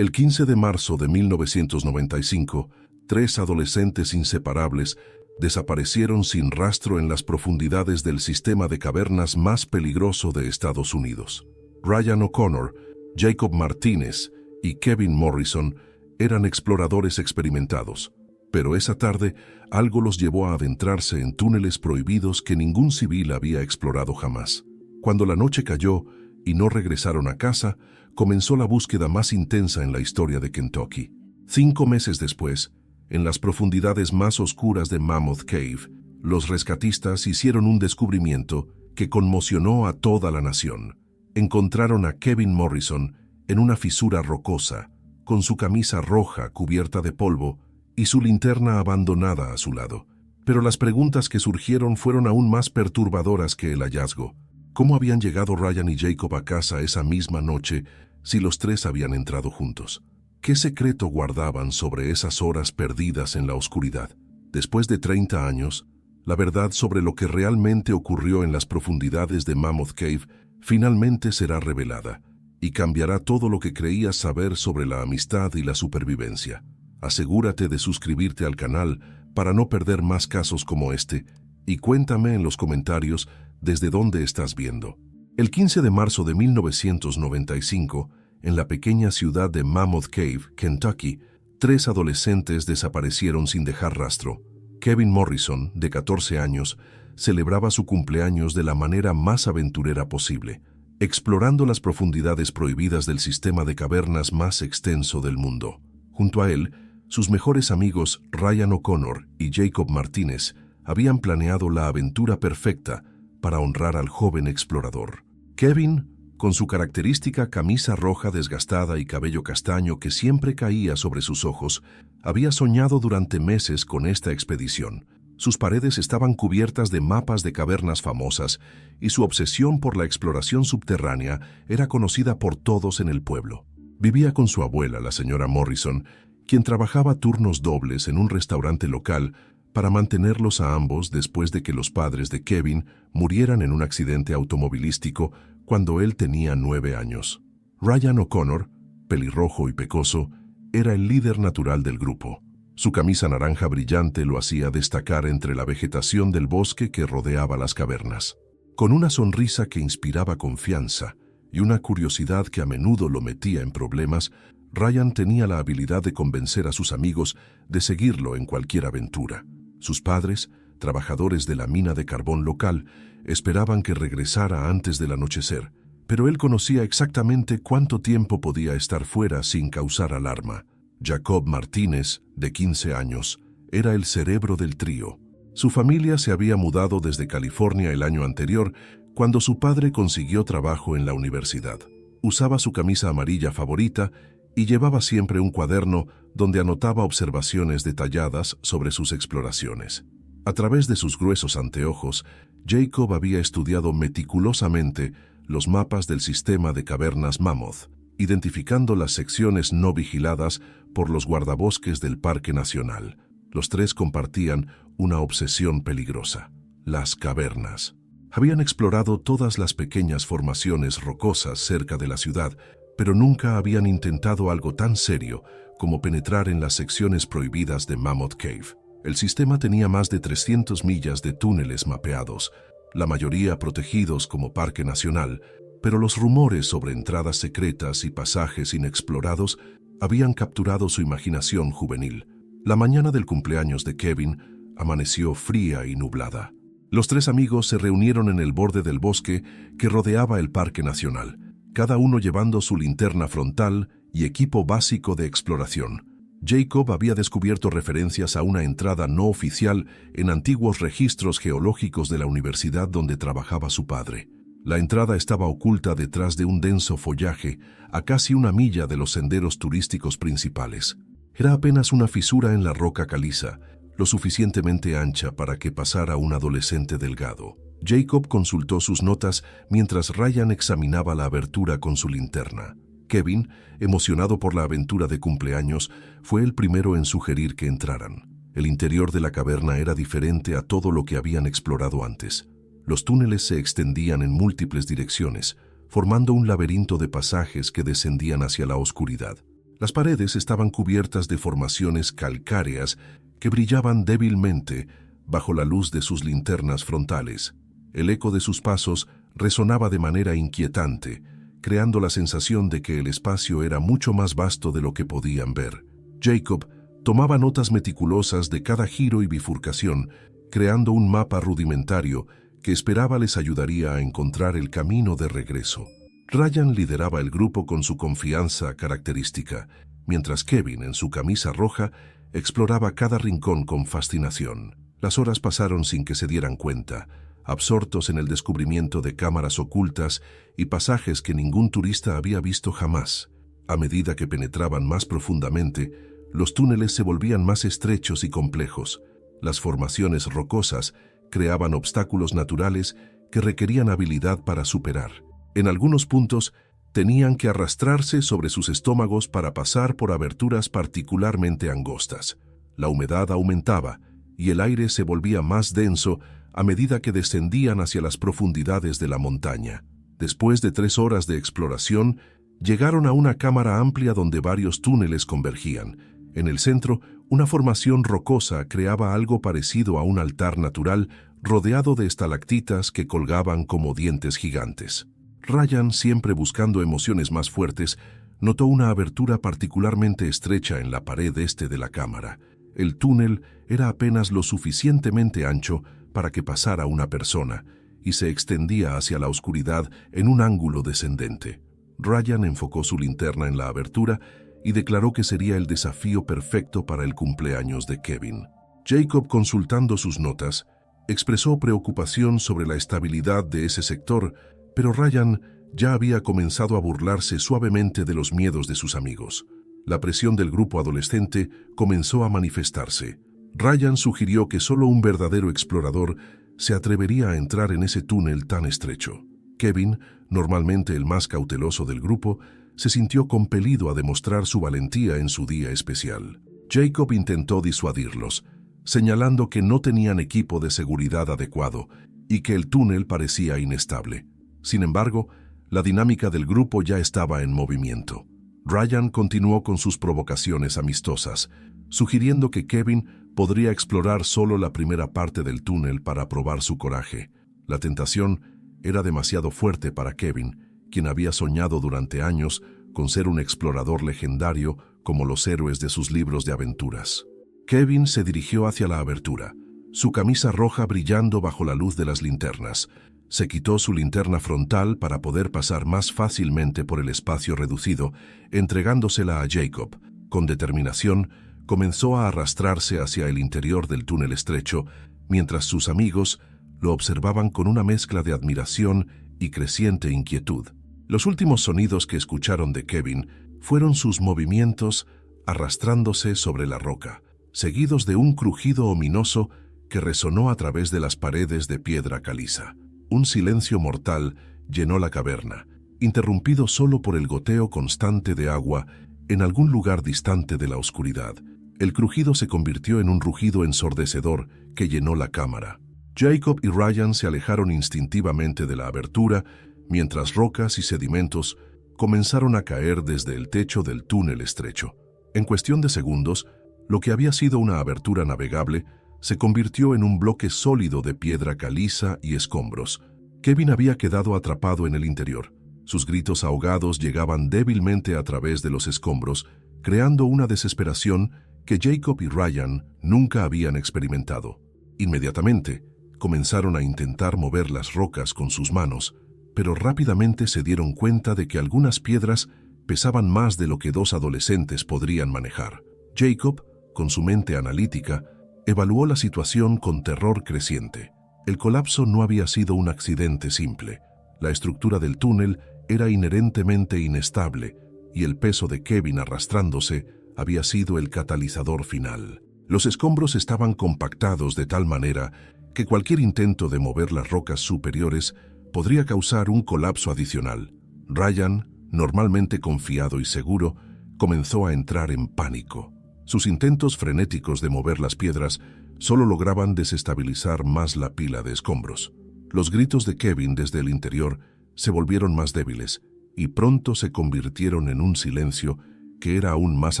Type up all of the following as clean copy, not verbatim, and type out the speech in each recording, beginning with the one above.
El 15 de marzo de 1995, tres adolescentes inseparables desaparecieron sin rastro en las profundidades del sistema de cavernas más peligroso de Estados Unidos. Ryan O'Connor, Jacob Martínez y Kevin Morrison eran exploradores experimentados, pero esa tarde algo los llevó a adentrarse en túneles prohibidos que ningún civil había explorado jamás. Cuando la noche cayó y no regresaron a casa, comenzó la búsqueda más intensa en la historia de Kentucky. 5 meses después, en las profundidades más oscuras de Mammoth Cave, los rescatistas hicieron un descubrimiento que conmocionó a toda la nación. Encontraron a Kevin Morrison en una fisura rocosa, con su camisa roja cubierta de polvo y su linterna abandonada a su lado. Pero las preguntas que surgieron fueron aún más perturbadoras que el hallazgo. ¿Cómo habían llegado Ryan y Jacob a casa esa misma noche si los tres habían entrado juntos? ¿Qué secreto guardaban sobre esas horas perdidas en la oscuridad? Después de 30 años, la verdad sobre lo que realmente ocurrió en las profundidades de Mammoth Cave finalmente será revelada y cambiará todo lo que creías saber sobre la amistad y la supervivencia. Asegúrate de suscribirte al canal para no perder más casos como este y cuéntame en los comentarios desde dónde estás viendo. El 15 de marzo de 1995, en la pequeña ciudad de Mammoth Cave, Kentucky, 3 adolescentes desaparecieron sin dejar rastro. Kevin Morrison, de 14 años, celebraba su cumpleaños de la manera más aventurera posible, explorando las profundidades prohibidas del sistema de cavernas más extenso del mundo. Junto a él, sus mejores amigos Ryan O'Connor y Jacob Martínez habían planeado la aventura perfecta para honrar al joven explorador. Kevin, con su característica camisa roja desgastada y cabello castaño que siempre caía sobre sus ojos, había soñado durante meses con esta expedición. Sus paredes estaban cubiertas de mapas de cavernas famosas y su obsesión por la exploración subterránea era conocida por todos en el pueblo. Vivía con su abuela, la señora Morrison, quien trabajaba turnos dobles en un restaurante local para mantenerlos a ambos después de que los padres de Kevin murieran en un accidente automovilístico cuando él tenía 9 años. Ryan O'Connor, pelirrojo y pecoso, era el líder natural del grupo. Su camisa naranja brillante lo hacía destacar entre la vegetación del bosque que rodeaba las cavernas. Con una sonrisa que inspiraba confianza y una curiosidad que a menudo lo metía en problemas, Ryan tenía la habilidad de convencer a sus amigos de seguirlo en cualquier aventura. Sus padres, trabajadores de la mina de carbón local, esperaban que regresara antes del anochecer, pero él conocía exactamente cuánto tiempo podía estar fuera sin causar alarma. Jacob Martínez, de 15 años, era el cerebro del trío. Su familia se había mudado desde California el año anterior, cuando su padre consiguió trabajo en la universidad. Usaba su camisa amarilla favorita y llevaba siempre un cuaderno donde anotaba observaciones detalladas sobre sus exploraciones. A través de sus gruesos anteojos, Jacob había estudiado meticulosamente los mapas del sistema de cavernas Mammoth, identificando las secciones no vigiladas por los guardabosques del Parque Nacional. Los tres compartían una obsesión peligrosa: las cavernas. Habían explorado todas las pequeñas formaciones rocosas cerca de la ciudad, pero nunca habían intentado algo tan serio como penetrar en las secciones prohibidas de Mammoth Cave. El sistema tenía más de 300 millas de túneles mapeados, la mayoría protegidos como Parque Nacional, pero los rumores sobre entradas secretas y pasajes inexplorados habían capturado su imaginación juvenil. La mañana del cumpleaños de Kevin amaneció fría y nublada. Los tres amigos se reunieron en el borde del bosque que rodeaba el Parque Nacional, cada uno llevando su linterna frontal y equipo básico de exploración. Jacob había descubierto referencias a una entrada no oficial en antiguos registros geológicos de la universidad donde trabajaba su padre. La entrada estaba oculta detrás de un denso follaje, a casi 1 milla de los senderos turísticos principales. Era apenas una fisura en la roca caliza, lo suficientemente ancha para que pasara un adolescente delgado. Jacob consultó sus notas mientras Ryan examinaba la abertura con su linterna. Kevin, emocionado por la aventura de cumpleaños, fue el primero en sugerir que entraran. El interior de la caverna era diferente a todo lo que habían explorado antes. Los túneles se extendían en múltiples direcciones, formando un laberinto de pasajes que descendían hacia la oscuridad. Las paredes estaban cubiertas de formaciones calcáreas que brillaban débilmente bajo la luz de sus linternas frontales. El eco de sus pasos resonaba de manera inquietante, creando la sensación de que el espacio era mucho más vasto de lo que podían ver. Jacob tomaba notas meticulosas de cada giro y bifurcación, creando un mapa rudimentario que esperaba les ayudaría a encontrar el camino de regreso. Ryan lideraba el grupo con su confianza característica, mientras Kevin, en su camisa roja, exploraba cada rincón con fascinación. Las horas pasaron sin que se dieran cuenta, absortos en el descubrimiento de cámaras ocultas y pasajes que ningún turista había visto jamás. A medida que penetraban más profundamente, los túneles se volvían más estrechos y complejos. Las formaciones rocosas creaban obstáculos naturales que requerían habilidad para superar. En algunos puntos, tenían que arrastrarse sobre sus estómagos para pasar por aberturas particularmente angostas. La humedad aumentaba y el aire se volvía más denso a medida que descendían hacia las profundidades de la montaña. Después de 3 horas de exploración, llegaron a una cámara amplia donde varios túneles convergían. En el centro, una formación rocosa creaba algo parecido a un altar natural rodeado de estalactitas que colgaban como dientes gigantes. Ryan, siempre buscando emociones más fuertes, notó una abertura particularmente estrecha en la pared este de la cámara. El túnel era apenas lo suficientemente ancho para que pasara una persona y se extendía hacia la oscuridad en un ángulo descendente. Ryan enfocó su linterna en la abertura y declaró que sería el desafío perfecto para el cumpleaños de Kevin. Jacob, consultando sus notas, expresó preocupación sobre la estabilidad de ese sector, pero Ryan ya había comenzado a burlarse suavemente de los miedos de sus amigos. La presión del grupo adolescente comenzó a manifestarse. Ryan sugirió que solo un verdadero explorador se atrevería a entrar en ese túnel tan estrecho. Kevin, normalmente el más cauteloso del grupo, se sintió compelido a demostrar su valentía en su día especial. Jacob intentó disuadirlos, señalando que no tenían equipo de seguridad adecuado y que el túnel parecía inestable. Sin embargo, la dinámica del grupo ya estaba en movimiento. Ryan continuó con sus provocaciones amistosas, sugiriendo que Kevin podría explorar solo la primera parte del túnel para probar su coraje. La tentación era demasiado fuerte para Kevin, quien había soñado durante años con ser un explorador legendario como los héroes de sus libros de aventuras. Kevin se dirigió hacia la abertura, su camisa roja brillando bajo la luz de las linternas. Se quitó su linterna frontal para poder pasar más fácilmente por el espacio reducido, entregándosela a Jacob. Con determinación, comenzó a arrastrarse hacia el interior del túnel estrecho, mientras sus amigos lo observaban con una mezcla de admiración y creciente inquietud. Los últimos sonidos que escucharon de Kevin fueron sus movimientos arrastrándose sobre la roca, seguidos de un crujido ominoso que resonó a través de las paredes de piedra caliza. Un silencio mortal llenó la caverna, interrumpido solo por el goteo constante de agua en algún lugar distante de la oscuridad. El crujido se convirtió en un rugido ensordecedor que llenó la cámara. Jacob y Ryan se alejaron instintivamente de la abertura, mientras rocas y sedimentos comenzaron a caer desde el techo del túnel estrecho. En cuestión de segundos, lo que había sido una abertura navegable se convirtió en un bloque sólido de piedra caliza y escombros. Kevin había quedado atrapado en el interior. Sus gritos ahogados llegaban débilmente a través de los escombros, creando una desesperación que Jacob y Ryan nunca habían experimentado. Inmediatamente, comenzaron a intentar mover las rocas con sus manos, pero rápidamente se dieron cuenta de que algunas piedras pesaban más de lo que 2 adolescentes podrían manejar. Jacob, con su mente analítica, evaluó la situación con terror creciente. El colapso no había sido un accidente simple. La estructura del túnel era inherentemente inestable y el peso de Kevin arrastrándose había sido el catalizador final. Los escombros estaban compactados de tal manera que cualquier intento de mover las rocas superiores podría causar un colapso adicional. Ryan, normalmente confiado y seguro, comenzó a entrar en pánico. Sus intentos frenéticos de mover las piedras solo lograban desestabilizar más la pila de escombros. Los gritos de Kevin desde el interior se volvieron más débiles y pronto se convirtieron en un silencio que era aún más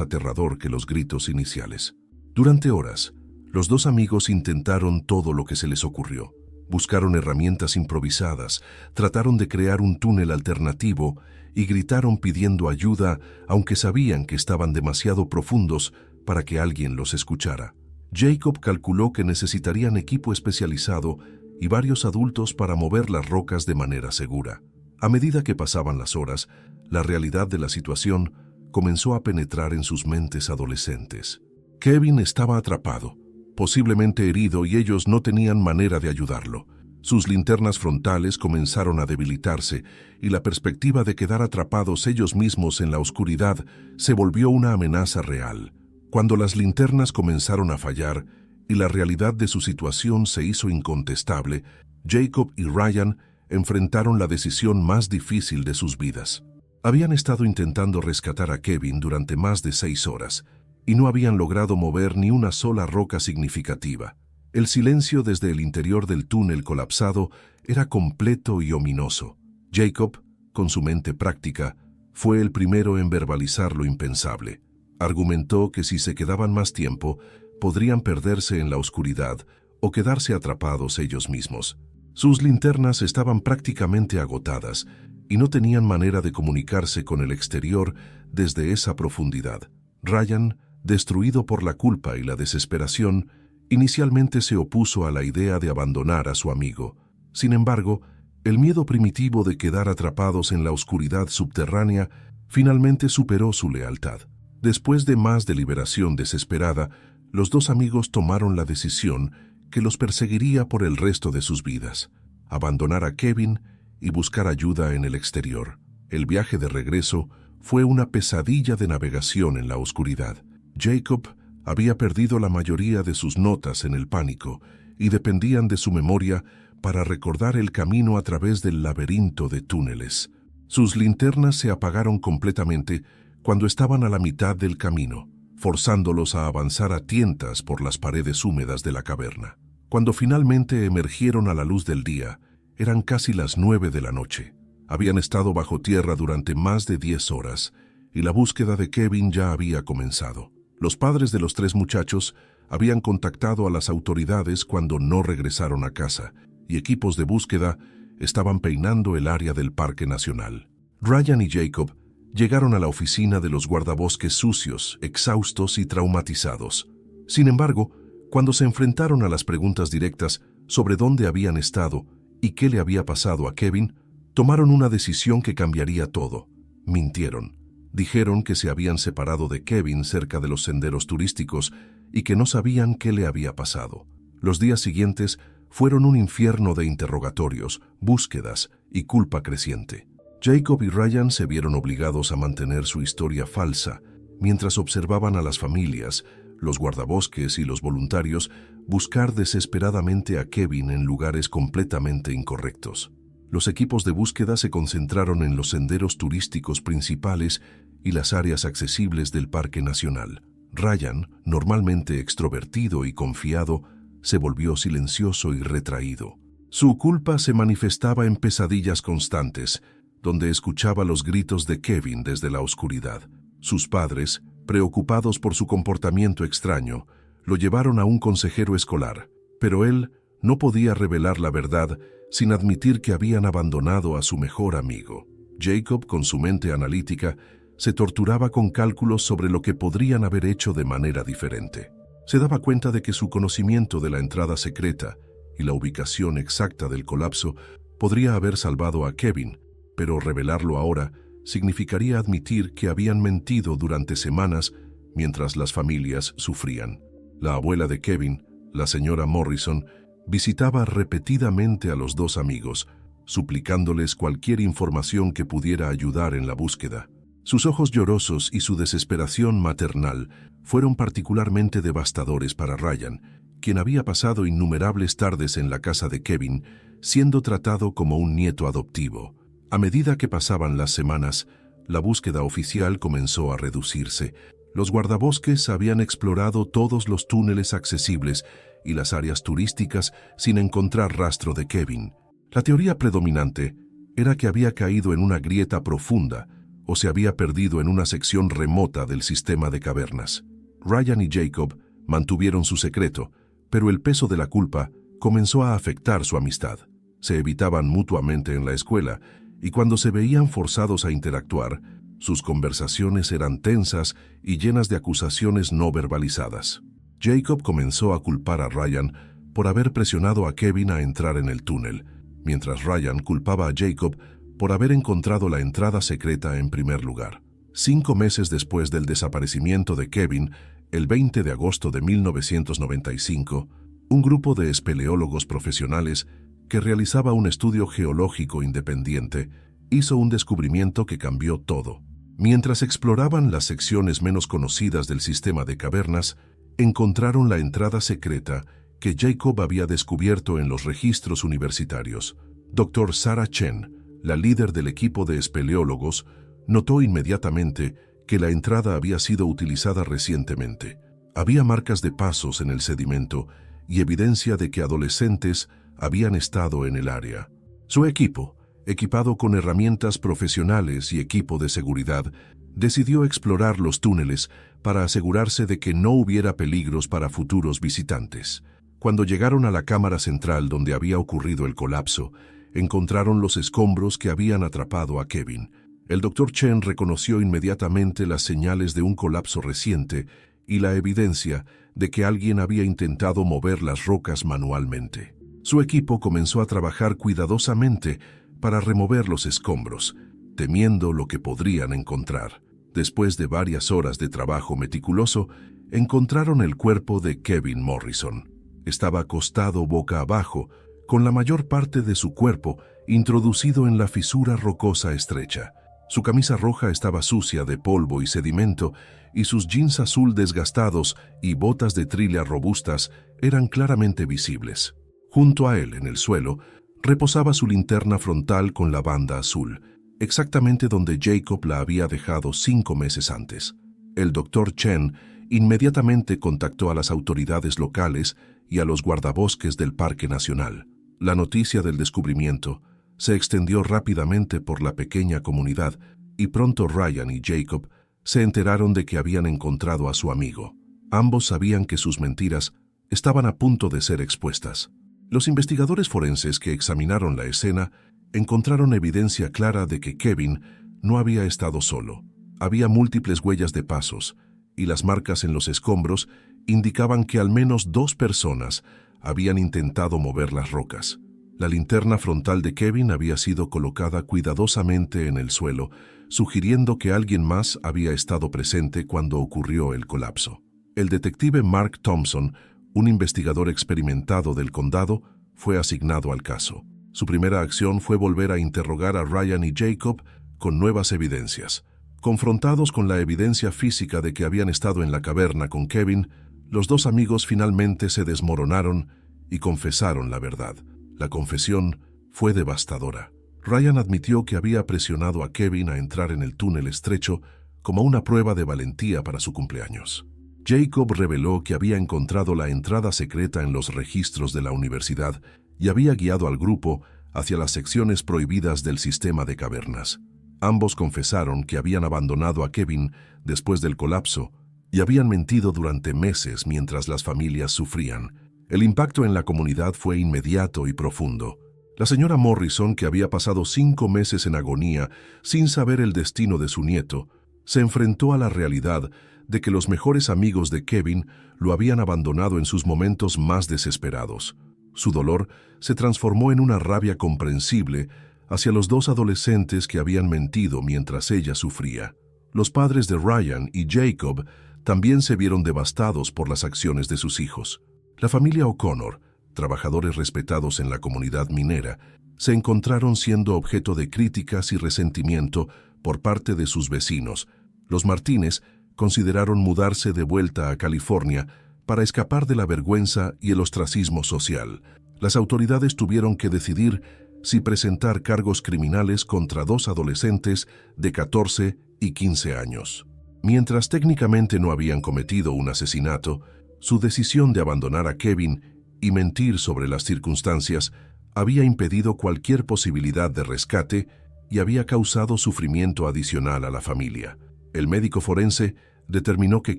aterrador que los gritos iniciales. Durante horas, los dos amigos intentaron todo lo que se les ocurrió. Buscaron herramientas improvisadas, trataron de crear un túnel alternativo y gritaron pidiendo ayuda, aunque sabían que estaban demasiado profundos para que alguien los escuchara. Jacob calculó que necesitarían equipo especializado y varios adultos para mover las rocas de manera segura. A medida que pasaban las horas, la realidad de la situación comenzó a penetrar en sus mentes adolescentes. Kevin estaba atrapado, posiblemente herido, y ellos no tenían manera de ayudarlo. Sus linternas frontales comenzaron a debilitarse y la perspectiva de quedar atrapados ellos mismos en la oscuridad se volvió una amenaza real. Cuando las linternas comenzaron a fallar y la realidad de su situación se hizo incontestable, Jacob y Ryan enfrentaron la decisión más difícil de sus vidas. Habían estado intentando rescatar a Kevin durante más de 6 horas y no habían logrado mover ni una sola roca significativa. El silencio desde el interior del túnel colapsado era completo y ominoso. Jacob, con su mente práctica, fue el primero en verbalizar lo impensable. Argumentó que si se quedaban más tiempo, podrían perderse en la oscuridad o quedarse atrapados ellos mismos. Sus linternas estaban prácticamente agotadas y no tenían manera de comunicarse con el exterior desde esa profundidad. Ryan, destruido por la culpa y la desesperación, inicialmente se opuso a la idea de abandonar a su amigo. Sin embargo, el miedo primitivo de quedar atrapados en la oscuridad subterránea finalmente superó su lealtad. Después de más deliberación desesperada, los dos amigos tomaron la decisión que los perseguiría por el resto de sus vidas: abandonar a Kevin y buscar ayuda en el exterior. El viaje de regreso fue una pesadilla de navegación en la oscuridad. Jacob había perdido la mayoría de sus notas en el pánico y dependían de su memoria para recordar el camino a través del laberinto de túneles. Sus linternas se apagaron completamente cuando estaban a la mitad del camino, forzándolos a avanzar a tientas por las paredes húmedas de la caverna. Cuando finalmente emergieron a la luz del día, eran casi las 9 de la noche. Habían estado bajo tierra durante más de 10 horas y la búsqueda de Kevin ya había comenzado. Los padres de los 3 muchachos habían contactado a las autoridades cuando no regresaron a casa, y equipos de búsqueda estaban peinando el área del Parque Nacional. Ryan y Jacob llegaron a la oficina de los guardabosques sucios, exhaustos y traumatizados. Sin embargo, cuando se enfrentaron a las preguntas directas sobre dónde habían estado y qué le había pasado a Kevin, tomaron una decisión que cambiaría todo. Mintieron. Dijeron que se habían separado de Kevin cerca de los senderos turísticos y que no sabían qué le había pasado. Los días siguientes fueron un infierno de interrogatorios, búsquedas y culpa creciente. Jacob y Ryan se vieron obligados a mantener su historia falsa, mientras observaban a las familias, los guardabosques y los voluntarios buscar desesperadamente a Kevin en lugares completamente incorrectos. Los equipos de búsqueda se concentraron en los senderos turísticos principales y las áreas accesibles del Parque Nacional. Ryan, normalmente extrovertido y confiado, se volvió silencioso y retraído. Su culpa se manifestaba en pesadillas constantes, donde escuchaba los gritos de Kevin desde la oscuridad. Sus padres, preocupados por su comportamiento extraño, lo llevaron a un consejero escolar, pero él no podía revelar la verdad sin admitir que habían abandonado a su mejor amigo. Jacob, con su mente analítica, se torturaba con cálculos sobre lo que podrían haber hecho de manera diferente. Se daba cuenta de que su conocimiento de la entrada secreta y la ubicación exacta del colapso podría haber salvado a Kevin, pero revelarlo ahora significaría admitir que habían mentido durante semanas mientras las familias sufrían. La abuela de Kevin, la señora Morrison, visitaba repetidamente a los dos amigos, suplicándoles cualquier información que pudiera ayudar en la búsqueda. Sus ojos llorosos y su desesperación maternal fueron particularmente devastadores para Ryan, quien había pasado innumerables tardes en la casa de Kevin, siendo tratado como un nieto adoptivo. A medida que pasaban las semanas, la búsqueda oficial comenzó a reducirse. Los guardabosques habían explorado todos los túneles accesibles y las áreas turísticas sin encontrar rastro de Kevin. La teoría predominante era que había caído en una grieta profunda o se había perdido en una sección remota del sistema de cavernas. Ryan y Jacob mantuvieron su secreto, pero el peso de la culpa comenzó a afectar su amistad. Se evitaban mutuamente en la escuela y cuando se veían forzados a interactuar, sus conversaciones eran tensas y llenas de acusaciones no verbalizadas. Jacob comenzó a culpar a Ryan por haber presionado a Kevin a entrar en el túnel, mientras Ryan culpaba a Jacob por haber encontrado la entrada secreta en primer lugar. 5 meses después del desaparecimiento de Kevin, el 20 de agosto de 1995, un grupo de espeleólogos profesionales que realizaba un estudio geológico independiente hizo un descubrimiento que cambió todo. Mientras exploraban las secciones menos conocidas del sistema de cavernas, encontraron la entrada secreta que Jacob había descubierto en los registros universitarios. Dr. Sarah Chen, la líder del equipo de espeleólogos, notó inmediatamente que la entrada había sido utilizada recientemente. Había marcas de pasos en el sedimento y evidencia de que adolescentes habían estado en el área. Su equipo, equipado con herramientas profesionales y equipo de seguridad, decidió explorar los túneles para asegurarse de que no hubiera peligros para futuros visitantes. Cuando llegaron a la cámara central donde había ocurrido el colapso, encontraron los escombros que habían atrapado a Kevin. El Dr. Chen reconoció inmediatamente las señales de un colapso reciente y la evidencia de que alguien había intentado mover las rocas manualmente. Su equipo comenzó a trabajar cuidadosamente para remover los escombros, temiendo lo que podrían encontrar. Después de varias horas de trabajo meticuloso, encontraron el cuerpo de Kevin Morrison. Estaba acostado boca abajo, con la mayor parte de su cuerpo introducido en la fisura rocosa estrecha. Su camisa roja estaba sucia de polvo y sedimento, y sus jeans azul desgastados y botas de trilla robustas eran claramente visibles. Junto a él, en el suelo, reposaba su linterna frontal con la banda azul, exactamente donde Jacob la había dejado 5 meses antes. El Dr. Chen inmediatamente contactó a las autoridades locales y a los guardabosques del Parque Nacional. La noticia del descubrimiento se extendió rápidamente por la pequeña comunidad y pronto Ryan y Jacob se enteraron de que habían encontrado a su amigo. Ambos sabían que sus mentiras estaban a punto de ser expuestas. Los investigadores forenses que examinaron la escena encontraron evidencia clara de que Kevin no había estado solo. Había múltiples huellas de pasos y las marcas en los escombros indicaban que al menos 2 personas habían intentado mover las rocas. La linterna frontal de Kevin había sido colocada cuidadosamente en el suelo, sugiriendo que alguien más había estado presente cuando ocurrió el colapso. El detective Mark Thompson, un investigador experimentado del condado, fue asignado al caso. Su primera acción fue volver a interrogar a Ryan y Jacob con nuevas evidencias. Confrontados con la evidencia física de que habían estado en la caverna con Kevin, los 2 amigos finalmente se desmoronaron y confesaron la verdad. La confesión fue devastadora. Ryan admitió que había presionado a Kevin a entrar en el túnel estrecho como una prueba de valentía para su cumpleaños. Jacob reveló que había encontrado la entrada secreta en los registros de la universidad y había guiado al grupo hacia las secciones prohibidas del sistema de cavernas. Ambos confesaron que habían abandonado a Kevin después del colapso y habían mentido durante meses mientras las familias sufrían. El impacto en la comunidad fue inmediato y profundo. La señora Morrison, que había pasado 5 meses en agonía sin saber el destino de su nieto, se enfrentó a la realidad de que los mejores amigos de Kevin lo habían abandonado en sus momentos más desesperados. Su dolor se transformó en una rabia comprensible hacia los 2 adolescentes que habían mentido mientras ella sufría. Los padres de Ryan y Jacob también se vieron devastados por las acciones de sus hijos. La familia O'Connor, trabajadores respetados en la comunidad minera, se encontraron siendo objeto de críticas y resentimiento por parte de sus vecinos. Los Martínez consideraron mudarse de vuelta a California para escapar de la vergüenza y el ostracismo social. Las autoridades tuvieron que decidir si presentar cargos criminales contra 2 adolescentes de 14 y 15 años. Mientras técnicamente no habían cometido un asesinato, su decisión de abandonar a Kevin y mentir sobre las circunstancias había impedido cualquier posibilidad de rescate y había causado sufrimiento adicional a la familia. El médico forense determinó que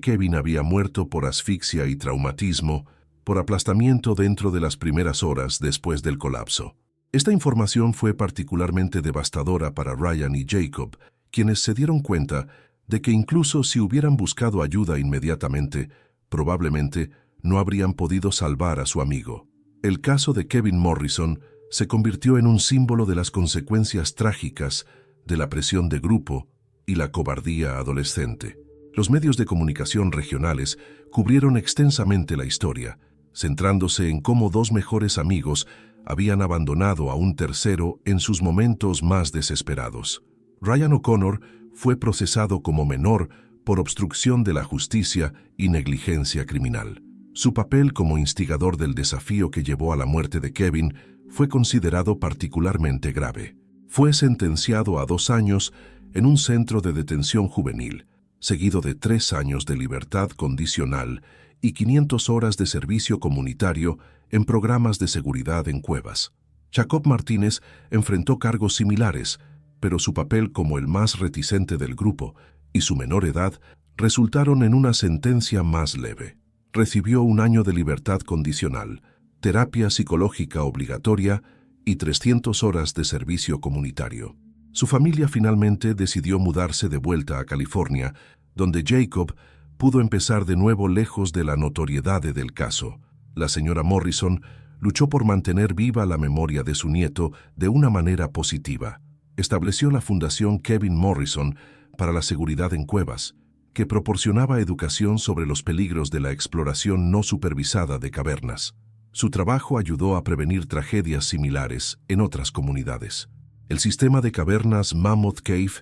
Kevin había muerto por asfixia y traumatismo, por aplastamiento dentro de las primeras horas después del colapso. Esta información fue particularmente devastadora para Ryan y Jacob, quienes se dieron cuenta de que incluso si hubieran buscado ayuda inmediatamente, probablemente no habrían podido salvar a su amigo. El caso de Kevin Morrison se convirtió en un símbolo de las consecuencias trágicas de la presión de grupo y la cobardía adolescente. Los medios de comunicación regionales cubrieron extensamente la historia, centrándose en cómo dos mejores amigos habían abandonado a un tercero en sus momentos más desesperados. Ryan O'Connor fue procesado como menor por obstrucción de la justicia y negligencia criminal. Su papel como instigador del desafío que llevó a la muerte de Kevin fue considerado particularmente grave. Fue sentenciado a 2 años en un centro de detención juvenil, seguido de 3 años de libertad condicional y 500 horas de servicio comunitario en programas de seguridad en cuevas. Jacob Martínez enfrentó cargos similares, pero su papel como el más reticente del grupo y su menor edad resultaron en una sentencia más leve. Recibió 1 año de libertad condicional, terapia psicológica obligatoria y 300 horas de servicio comunitario. Su familia finalmente decidió mudarse de vuelta a California, donde Jacob pudo empezar de nuevo lejos de la notoriedad del caso. La señora Morrison luchó por mantener viva la memoria de su nieto de una manera positiva. Estableció la Fundación Kevin Morrison para la seguridad en cuevas, que proporcionaba educación sobre los peligros de la exploración no supervisada de cavernas. Su trabajo ayudó a prevenir tragedias similares en otras comunidades. El sistema de cavernas Mammoth Cave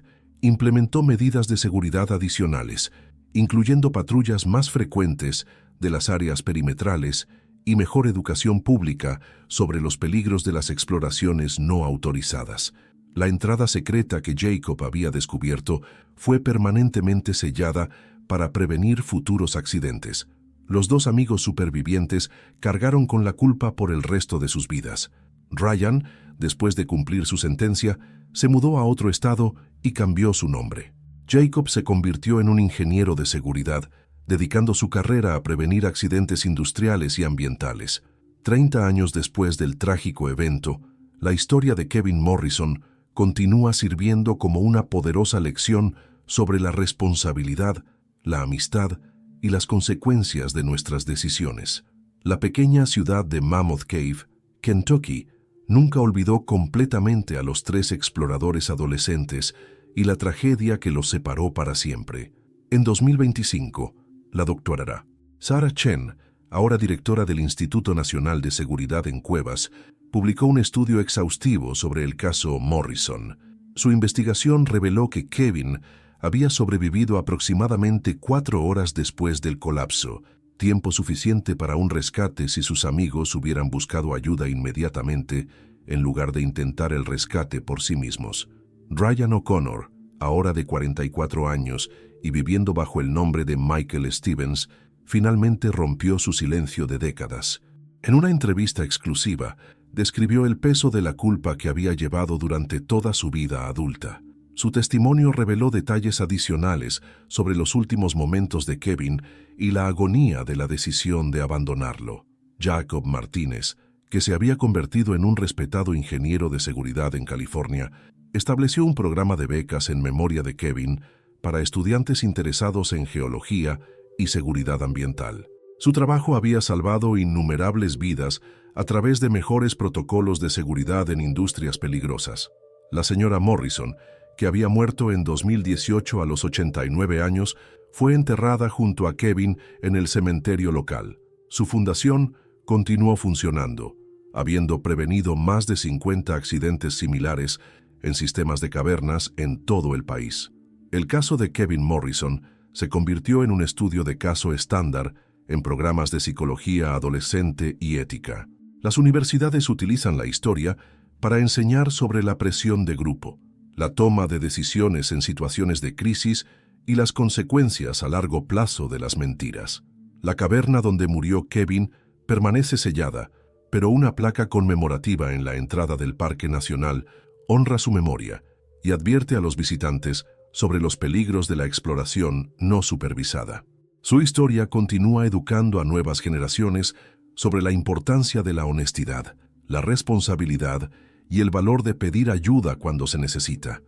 implementó medidas de seguridad adicionales, incluyendo patrullas más frecuentes de las áreas perimetrales y mejor educación pública sobre los peligros de las exploraciones no autorizadas. La entrada secreta que Jacob había descubierto fue permanentemente sellada para prevenir futuros accidentes. Los 2 amigos supervivientes cargaron con la culpa por el resto de sus vidas. Ryan, después de cumplir su sentencia, se mudó a otro estado y cambió su nombre. Jacob se convirtió en un ingeniero de seguridad, dedicando su carrera a prevenir accidentes industriales y ambientales. 30 años después del trágico evento, la historia de Kevin Morrison continúa sirviendo como una poderosa lección sobre la responsabilidad, la amistad y las consecuencias de nuestras decisiones. La pequeña ciudad de Mammoth Cave, Kentucky, nunca olvidó completamente a los 3 exploradores adolescentes y la tragedia que los separó para siempre. En 2025, la doctora Sarah Chen, ahora directora del Instituto Nacional de Seguridad en Cuevas, publicó un estudio exhaustivo sobre el caso Morrison. Su investigación reveló que Kevin había sobrevivido aproximadamente 4 horas después del colapso, tiempo suficiente para un rescate si sus amigos hubieran buscado ayuda inmediatamente en lugar de intentar el rescate por sí mismos. Ryan O'Connor, ahora de 44 años y viviendo bajo el nombre de Michael Stevens, finalmente rompió su silencio de décadas. En una entrevista exclusiva, describió el peso de la culpa que había llevado durante toda su vida adulta. Su testimonio reveló detalles adicionales sobre los últimos momentos de Kevin y la agonía de la decisión de abandonarlo. Jacob Martínez, que se había convertido en un respetado ingeniero de seguridad en California, estableció un programa de becas en memoria de Kevin para estudiantes interesados en geología y seguridad ambiental. Su trabajo había salvado innumerables vidas a través de mejores protocolos de seguridad en industrias peligrosas. La señora Morrison, que había muerto en 2018 a los 89 años, fue enterrada junto a Kevin en el cementerio local. Su fundación continuó funcionando, habiendo prevenido más de 50 accidentes similares en sistemas de cavernas en todo el país. El caso de Kevin Morrison se convirtió en un estudio de caso estándar en programas de psicología adolescente y ética. Las universidades utilizan la historia para enseñar sobre la presión de grupo, la toma de decisiones en situaciones de crisis y las consecuencias a largo plazo de las mentiras. La caverna donde murió Kevin permanece sellada, pero una placa conmemorativa en la entrada del Parque Nacional honra su memoria y advierte a los visitantes sobre los peligros de la exploración no supervisada. Su historia continúa educando a nuevas generaciones sobre la importancia de la honestidad, la responsabilidad y el valor de pedir ayuda cuando se necesita.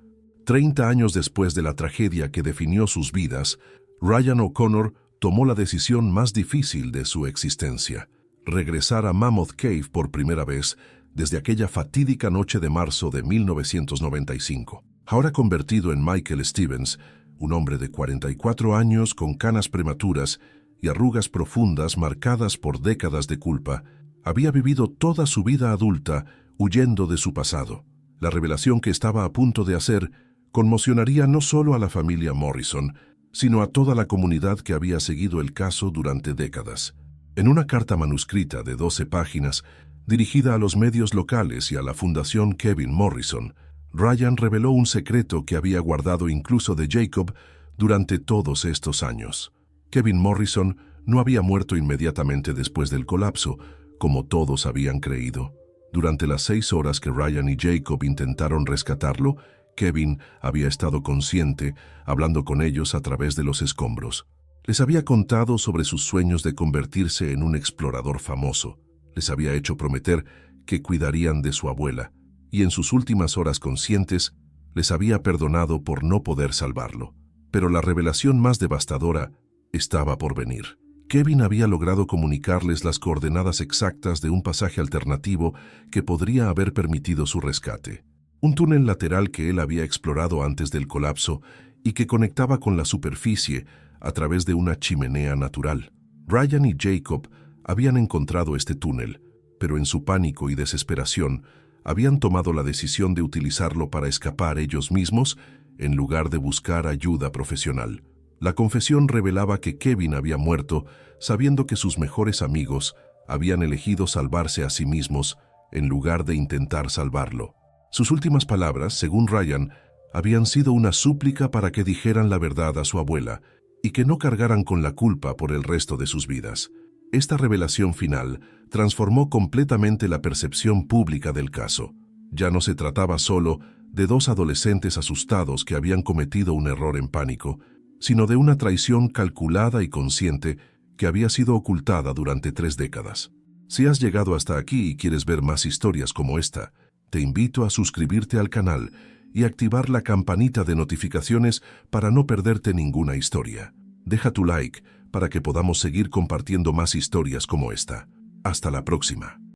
30 años después de la tragedia que definió sus vidas, Ryan O'Connor tomó la decisión más difícil de su existencia: regresar a Mammoth Cave por primera vez desde aquella fatídica noche de marzo de 1995. Ahora convertido en Michael Stevens, un hombre de 44 años con canas prematuras y arrugas profundas marcadas por décadas de culpa, había vivido toda su vida adulta huyendo de su pasado. La revelación que estaba a punto de hacer conmocionaría no solo a la familia Morrison, sino a toda la comunidad que había seguido el caso durante décadas. En una carta manuscrita de 12 páginas, dirigida a los medios locales y a la Fundación Kevin Morrison, Ryan reveló un secreto que había guardado incluso de Jacob durante todos estos años. Kevin Morrison no había muerto inmediatamente después del colapso, como todos habían creído. Durante las 6 horas que Ryan y Jacob intentaron rescatarlo, Kevin había estado consciente, hablando con ellos a través de los escombros. Les había contado sobre sus sueños de convertirse en un explorador famoso. Les había hecho prometer que cuidarían de su abuela, y en sus últimas horas conscientes les había perdonado por no poder salvarlo. Pero la revelación más devastadora estaba por venir. Kevin había logrado comunicarles las coordenadas exactas de un pasaje alternativo que podría haber permitido su rescate. Un túnel lateral que él había explorado antes del colapso y que conectaba con la superficie a través de una chimenea natural. Ryan y Jacob habían encontrado este túnel, pero en su pánico y desesperación habían tomado la decisión de utilizarlo para escapar ellos mismos en lugar de buscar ayuda profesional. La confesión revelaba que Kevin había muerto sabiendo que sus mejores amigos habían elegido salvarse a sí mismos en lugar de intentar salvarlo. Sus últimas palabras, según Ryan, habían sido una súplica para que dijeran la verdad a su abuela y que no cargaran con la culpa por el resto de sus vidas. Esta revelación final transformó completamente la percepción pública del caso. Ya no se trataba solo de 2 adolescentes asustados que habían cometido un error en pánico, sino de una traición calculada y consciente que había sido ocultada durante 3 décadas. Si has llegado hasta aquí y quieres ver más historias como esta, te invito a suscribirte al canal y activar la campanita de notificaciones para no perderte ninguna historia. Deja tu like para que podamos seguir compartiendo más historias como esta. Hasta la próxima.